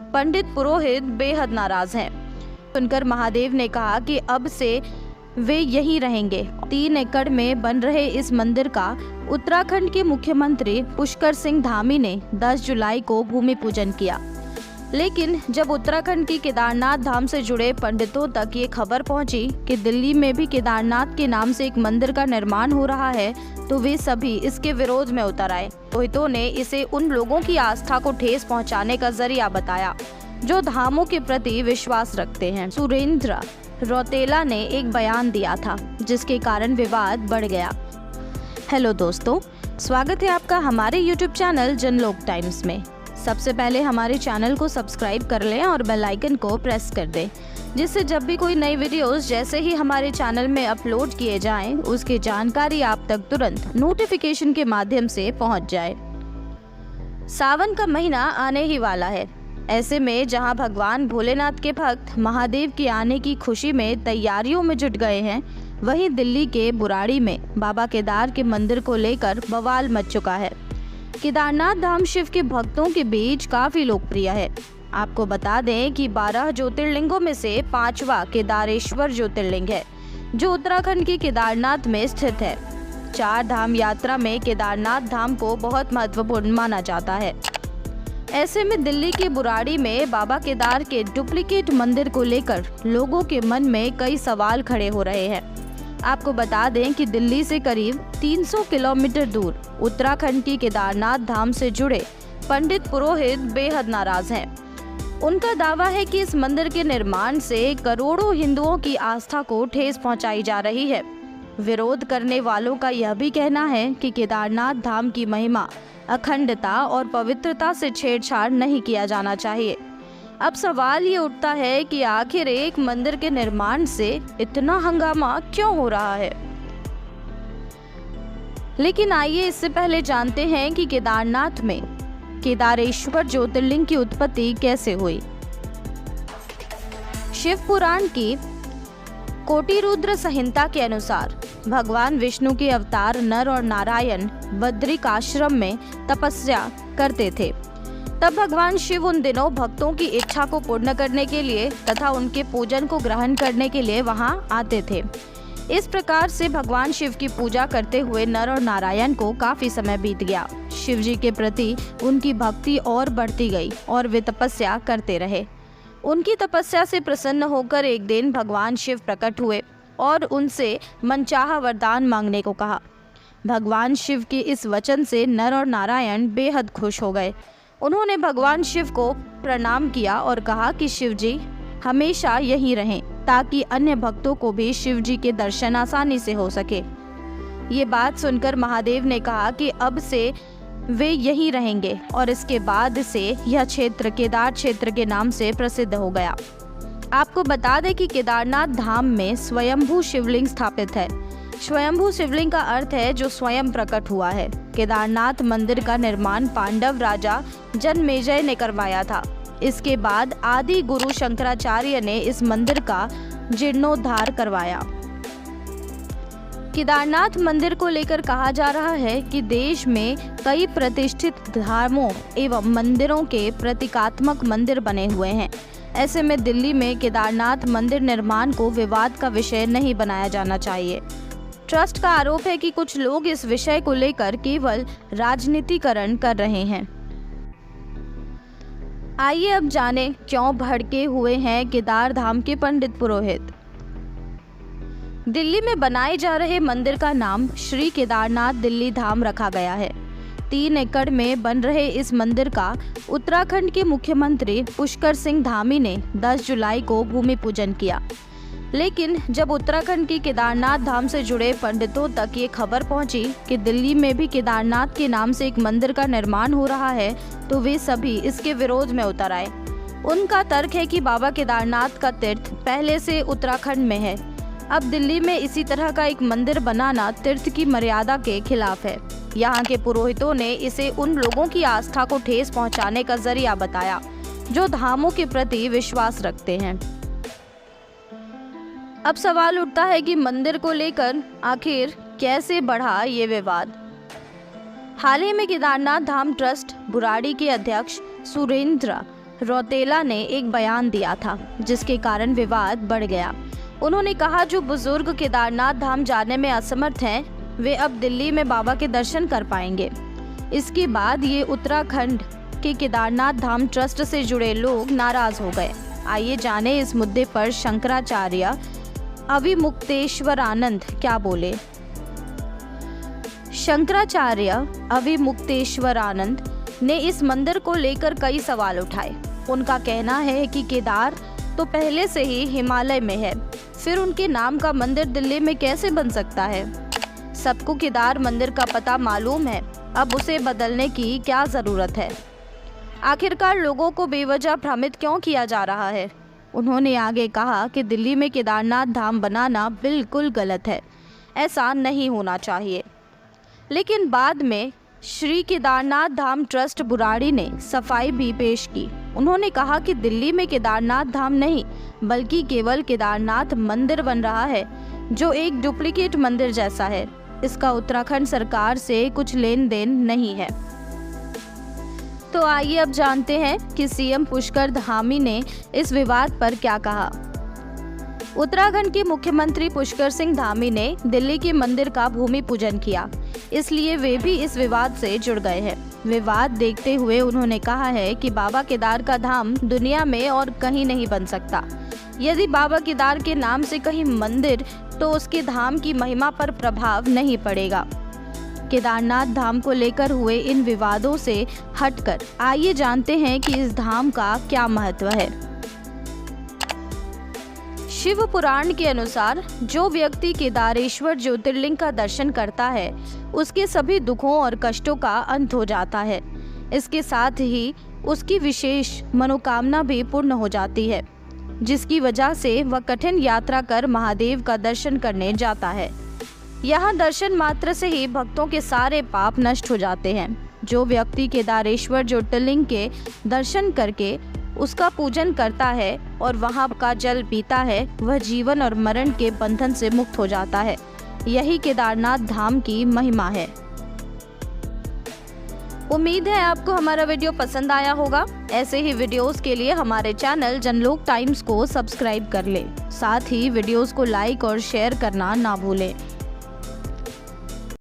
पंडित पुरोहित बेहद नाराज हैं। सुनकर महादेव ने कहा कि अब से वे यहीं रहेंगे। 3 एकड़ में बन रहे इस मंदिर का उत्तराखंड के मुख्यमंत्री पुष्कर सिंह धामी ने 10 जुलाई को भूमि पूजन किया। लेकिन जब उत्तराखंड की केदारनाथ धाम से जुड़े पंडितों तक ये खबर पहुंची कि दिल्ली में भी केदारनाथ के नाम से एक मंदिर का निर्माण हो रहा है, तो वे सभी इसके विरोध में उतर आए। पुरोहितों ने इसे उन लोगों की आस्था को ठेस पहुंचाने का जरिया बताया जो धामों के प्रति विश्वास रखते हैं। सुरेंद्र रौतेला ने एक बयान दिया था जिसके कारण विवाद बढ़ गया। हेलो दोस्तों, स्वागत है आपका हमारे YouTube चैनल जनलोक टाइम्स में। सबसे पहले हमारे चैनल को सब्सक्राइब कर लें और बेल आइकन को प्रेस कर दें, जिससे जब भी कोई नई वीडियोस जैसे ही हमारे चैनल में अपलोड किए जाएं, उसकी जानकारी आप तक तुरंत नोटिफिकेशन के माध्यम से पहुंच जाए। सावन का महीना आने ही वाला है। ऐसे में जहां भगवान भोलेनाथ के भक्त महादेव के आने की खुशी में तैयारियों में जुट गए हैं, वहीं दिल्ली के बुराड़ी में बाबा केदार के मंदिर को लेकर बवाल मच चुका है। केदारनाथ धाम शिव के भक्तों के बीच काफी लोकप्रिय है। आपको बता दें कि 12 ज्योतिर्लिंगों में से 5वां केदारेश्वर ज्योतिर्लिंग है, जो उत्तराखंड के केदारनाथ में स्थित है। 4 धाम यात्रा में केदारनाथ धाम को बहुत महत्वपूर्ण माना जाता है। ऐसे में दिल्ली के बुराड़ी में बाबा केदार के डुप्लीकेट मंदिर को लेकर लोगों के मन में कई सवाल खड़े हो रहे हैं। आपको बता दें कि दिल्ली से करीब 300 किलोमीटर दूर उत्तराखंड की केदारनाथ धाम से जुड़े पंडित पुरोहित बेहद नाराज हैं। उनका दावा है कि इस मंदिर के निर्माण से करोड़ों हिंदुओं की आस्था को ठेस पहुंचाई जा रही है। विरोध करने वालों का यह भी कहना है कि केदारनाथ धाम की महिमा, अखंडता और पवित्रता से छेड़छाड़ नहीं किया जाना चाहिए। अब सवाल ये उठता है कि आखिर एक मंदिर के निर्माण से इतना हंगामा क्यों हो रहा है। लेकिन आइए इससे पहले जानते हैं कि केदारनाथ में केदारेश्वर ज्योतिर्लिंग की उत्पत्ति कैसे हुई। शिव पुराण की कोटिरुद्र संहिता के अनुसार भगवान विष्णु के अवतार नर और नारायण बद्रिक आश्रम में तपस्या करते थे। तब भगवान शिव उन दिनों भक्तों की इच्छा को पूर्ण करने के लिए तथा उनके पूजन को ग्रहण करने के लिए वहां आते थे। इस प्रकार से भगवान शिव की पूजा करते हुए नर और नारायण को काफी समय बीत गया। शिव जी के प्रति उनकी भक्ति और बढ़ती गई और वे तपस्या करते रहे। उनकी तपस्या से प्रसन्न होकर एक दिन भगवान शिव प्रकट हुए और उनसे मनचाहा वरदान मांगने को कहा। भगवान शिव के इस वचन से नर और नारायण बेहद खुश हो गए। उन्होंने भगवान शिव को प्रणाम किया और कहा कि शिव जी हमेशा यहीं रहें, ताकि अन्य भक्तों को भी शिव जी के दर्शन आसानी से हो सके। ये बात सुनकर महादेव ने कहा कि अब से वे यहीं रहेंगे और इसके बाद से यह क्षेत्र केदार क्षेत्र के नाम से प्रसिद्ध हो गया। आपको बता दें कि केदारनाथ धाम में स्वयंभू शिवलिंग स्थापित है। स्वयंभू शिवलिंग का अर्थ है जो स्वयं प्रकट हुआ है। केदारनाथ मंदिर का निर्माण पांडव राजा जनमेजय ने करवाया था। इसके बाद आदि गुरु शंकराचार्य ने इस मंदिर का जीर्णोद्धार करवाया। केदारनाथ मंदिर को लेकर कहा जा रहा है कि देश में कई प्रतिष्ठित धामों एवं मंदिरों के प्रतीकात्मक मंदिर बने हुए हैं। ऐसे में दिल्ली में केदारनाथ मंदिर निर्माण को विवाद का विषय नहीं बनाया जाना चाहिए। ट्रस्ट का आरोप है कि कुछ लोग इस विषय को लेकर केवल राजनीतिकरण कर रहे हैं। आइए अब जानें क्यों भड़के हुए हैं केदार धाम के पंडित पुरोहित। दिल्ली में बनाए जा रहे मंदिर का नाम श्री केदारनाथ दिल्ली धाम रखा गया है। 3 एकड़ में बन रहे इस मंदिर का उत्तराखंड के मुख्यमंत्री पुष्कर सिंह धामी ने 10 जुलाई को भूमि पूजन किया। लेकिन जब उत्तराखंड की केदारनाथ धाम से जुड़े पंडितों तक ये खबर पहुंची कि दिल्ली में भी केदारनाथ के नाम से एक मंदिर का निर्माण हो रहा है, तो वे सभी इसके विरोध में उतर आए। उनका तर्क है कि बाबा केदारनाथ का तीर्थ पहले से उत्तराखंड में है। अब दिल्ली में इसी तरह का एक मंदिर बनाना तीर्थ की मर्यादा के खिलाफ है। यहाँ के पुरोहितों ने इसे उन लोगों की आस्था को ठेस पहुँचाने का जरिया बताया जो धामों के प्रति विश्वास रखते हैं। अब सवाल उठता है कि मंदिर को लेकर आखिर कैसे बढ़ा ये विवाद। हाल ही में केदारनाथ धाम ट्रस्ट बुराड़ी के अध्यक्ष सुरेंद्र रौतेला ने एक बयान दिया था, जिसके कारण विवाद बढ़ गया। उन्होंने कहा, जो बुजुर्ग केदारनाथ धाम जाने में असमर्थ हैं, वे अब दिल्ली में बाबा के दर्शन कर पाएंगे। इसके बाद ये उत्तराखंड के केदारनाथ धाम ट्रस्ट से जुड़े लोग नाराज हो गए। आइए जाने इस मुद्दे पर शंकराचार्य अविमुक्तेश्वरानंद क्या बोले। शंकराचार्य अविमुक्तेश्वरानंद ने इस मंदिर को लेकर कई सवाल उठाए। उनका कहना है कि केदार तो पहले से ही हिमालय में है, फिर उनके नाम का मंदिर दिल्ली में कैसे बन सकता है। सबको केदार मंदिर का पता मालूम है, अब उसे बदलने की क्या ज़रूरत है। आखिरकार लोगों को बेवजह भ्रमित क्यों किया जा रहा है। उन्होंने आगे कहा कि दिल्ली में केदारनाथ धाम बनाना बिल्कुल गलत है, ऐसा नहीं होना चाहिए। लेकिन बाद में श्री केदारनाथ धाम ट्रस्ट बुराड़ी ने सफाई भी पेश की। उन्होंने कहा कि दिल्ली में केदारनाथ धाम नहीं, बल्कि केवल केदारनाथ मंदिर बन रहा है, जो एक डुप्लीकेट मंदिर जैसा है। इसका उत्तराखंड सरकार से कुछ लेन देन नहीं है। तो आइए अब जानते हैं कि सीएम पुष्कर धामी ने इस विवाद पर क्या कहा। उत्तराखंड के मुख्यमंत्री पुष्कर सिंह धामी ने दिल्ली के मंदिर का भूमि पूजन किया, इसलिए वे भी इस विवाद से जुड़ गए हैं। विवाद देखते हुए उन्होंने कहा है कि बाबा केदार का धाम दुनिया में और कहीं नहीं बन सकता। यदि बाबा केदार के नाम से कहीं मंदिर, तो उसके धाम की महिमा पर प्रभाव नहीं पड़ेगा। केदारनाथ धाम को लेकर हुए इन विवादों से हटकर आइए जानते हैं कि इस धाम का क्या महत्व है। शिव पुराण के अनुसार जो व्यक्ति केदारेश्वर ज्योतिर्लिंग का दर्शन करता है, उसके सभी दुखों और कष्टों का अंत हो जाता है। इसके साथ ही उसकी विशेष मनोकामना भी पूर्ण हो जाती है, जिसकी वजह से वह कठिन यात्रा कर महादेव का दर्शन करने जाता है। यहाँ दर्शन मात्र से ही भक्तों के सारे पाप नष्ट हो जाते हैं। जो व्यक्ति केदारेश्वर ज्योतिर्लिंग के दर्शन करके उसका पूजन करता है और वहाँ का जल पीता है, वह जीवन और मरण के बंधन से मुक्त हो जाता है। यही केदारनाथ धाम की महिमा है। उम्मीद है आपको हमारा वीडियो पसंद आया होगा। ऐसे ही वीडियोस के लिए हमारे चैनल जनलोक टाइम्स को सब्सक्राइब कर लें। साथ ही वीडियोस को लाइक और शेयर करना ना भूलें।